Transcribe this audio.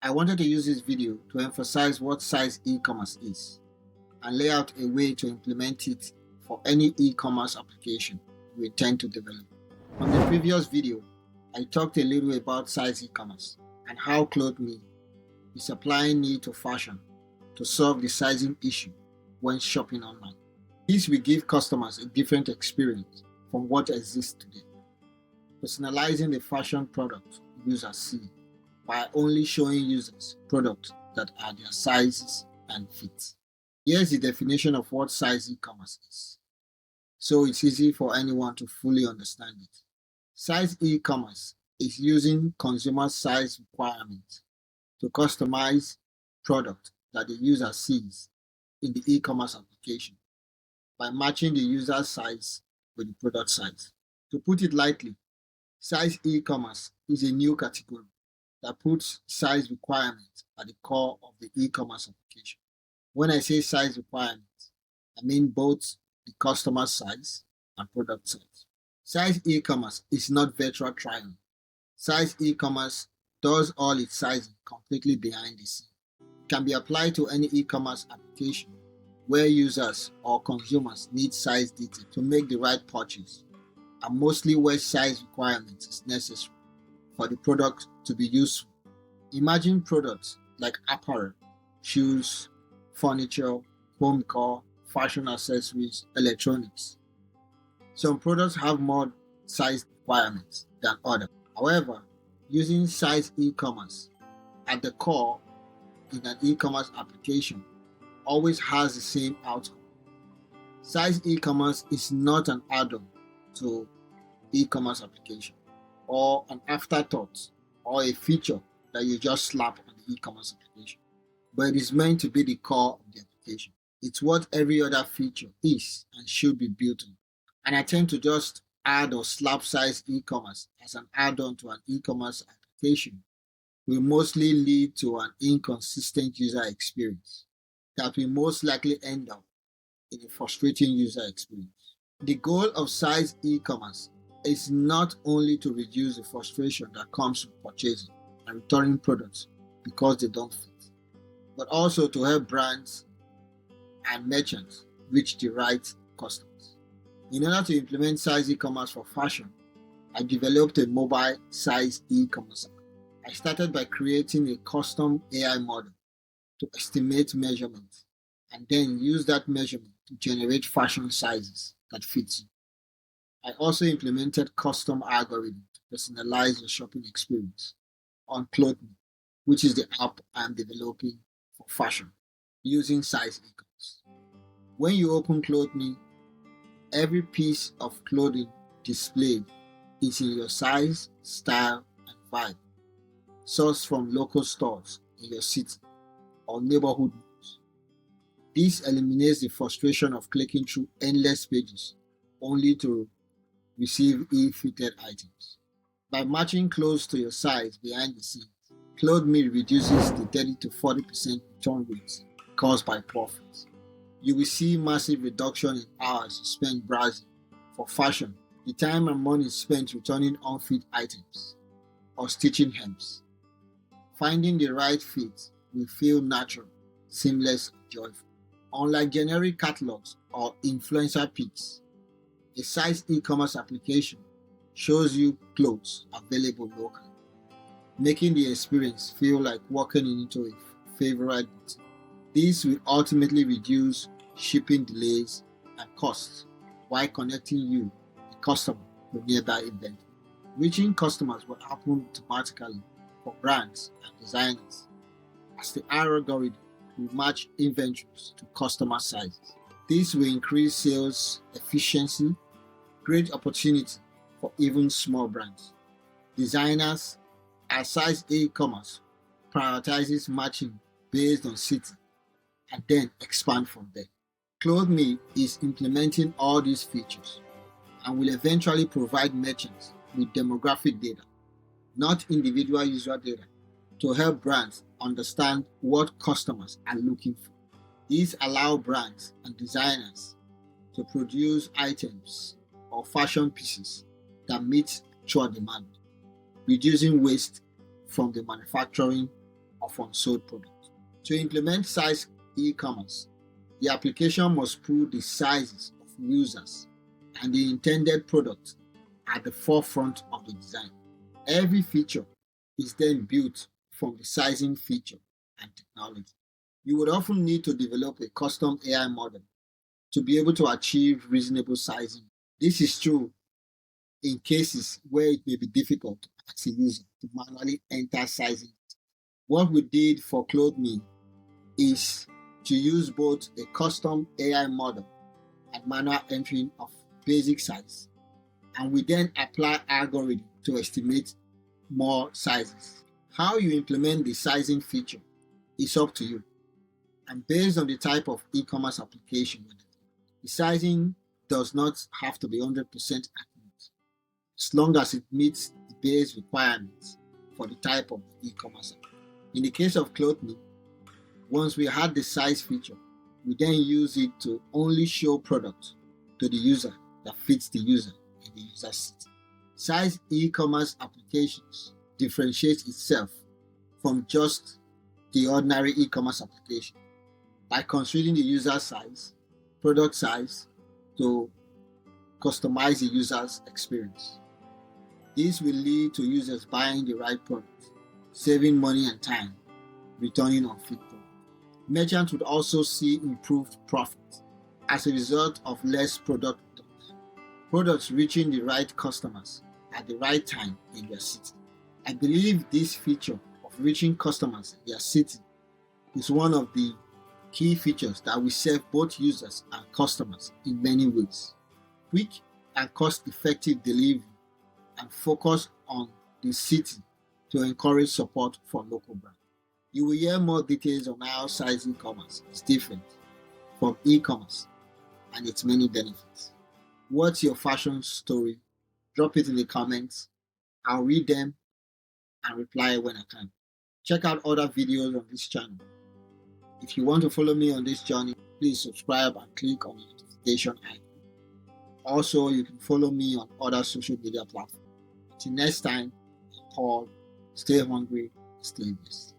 I wanted to use this video to emphasize what size e-commerce is and lay out a way to implement it for any e-commerce application we intend to develop. On the previous video, I talked a little about size e-commerce and how ClothME is applying it to fashion to solve the sizing issue when shopping online. This will give customers a different experience from what exists today, personalizing the fashion product users see by only showing users products that are their sizes and fits. Here's the definition of what size e-commerce is, so it's easy for anyone to fully understand it. Size e-commerce is using consumer size requirements to customize product that the user sees in the e-commerce application by matching the user's size with the product size. To put it lightly, size e-commerce is a new category that puts size requirements at the core of the e-commerce application. When I say size requirements, I mean both the customer size and product size. Size e-commerce is not virtual try-on. Size e-commerce does all its sizing completely behind the scene. It can be applied to any e-commerce application where users or consumers need size data to make the right purchase, and mostly where size requirements is necessary for the product to be useful. Imagine products like apparel, shoes, furniture, home decor, fashion accessories, electronics. Some products have more size requirements than others. However, using size e-commerce at the core in an e-commerce application always has the same outcome. Size e-commerce is not an add-on to e-commerce application or an afterthought or a feature that you just slap on the e-commerce application, but it is meant to be the core of the application. It's what every other feature is and should be built on. And I tend to just add or slap size e-commerce as an add-on to an e-commerce application will mostly lead to an inconsistent user experience that will most likely end up in a frustrating user experience. The goal of size e-commerce is not only to reduce the frustration that comes with purchasing and returning products because they don't fit, but also to help brands and merchants reach the right customers. In order to implement size e-commerce for fashion, I developed a mobile size e-commerce app. I started by creating a custom AI model to estimate measurements and then use that measurement to generate fashion sizes that fit you. I also implemented custom algorithms to personalize your shopping experience on ClothME, which is the app I'm developing for fashion using size e-commerce. When you open ClothME, every piece of clothing displayed is in your size, style, and vibe, sourced from local stores in your city or neighborhood malls. This eliminates the frustration of clicking through endless pages only to receive ill-fitted items. By matching clothes to your size behind the scenes, ClothMe reduces the 30 to 40% return rates caused by profits. You will see massive reduction in hours spent browsing for fashion, the time and money spent returning unfit items or stitching hems. Finding the right fit will feel natural, seamless, and joyful. Unlike generic catalogs or influencer pics, a size e-commerce application shows you clothes available locally, making the experience feel like walking into a favorite boutique. This will ultimately reduce shipping delays and costs while connecting you, the customer, to nearby inventory. Reaching customers will happen automatically for brands and designers as the algorithm will match inventories to customer sizes. This will increase sales efficiency, great opportunity for even small brands. Designers, as size e-commerce prioritizes matching based on city and then expand from there. ClothMe is implementing all these features and will eventually provide merchants with demographic data, not individual user data, to help brands understand what customers are looking for. These allow brands and designers to produce items or fashion pieces that meet actual demand, reducing waste from the manufacturing of unsold products. To implement size e-commerce, the application must put the sizes of users and the intended product at the forefront of the design. Every feature is then built from the sizing feature and technology. You would often need to develop a custom AI model to be able to achieve reasonable sizing. This is true in cases where it may be difficult as a user to manually enter sizing. What we did for ClothME is to use both a custom AI model and manual entry of basic size, and we then apply algorithm to estimate more sizes. How you implement the sizing feature is up to you, and based on the type of e-commerce application, the sizing does not have to be 100% accurate, as long as it meets the base requirements for the type of e-commerce application. In the case of ClothME, once we had the size feature, we then use it to only show products to the user that fits the user in the user city. Size e-commerce applications differentiates itself from just the ordinary e-commerce application by considering the user size, product size to customize the user's experience. This will lead to users buying the right product, saving money and time, returning unfit product. Merchants would also see improved profits as a result of less products reaching the right customers at the right time in their city. I believe this feature of reaching customers in their city is one of the key features that will serve both users and customers in many ways. Quick and cost-effective delivery and focus on the city to encourage support for local brands. You will hear more details on how size e-commerce is different from e-commerce and its many benefits. What's your fashion story? Drop it in the comments. I'll read them and reply when I can. Check out other videos on this channel. If you want to follow me on this journey, please subscribe and click on the notification icon. Also, you can follow me on other social media platforms. Until next time, Paul, stay hungry, stay blessed.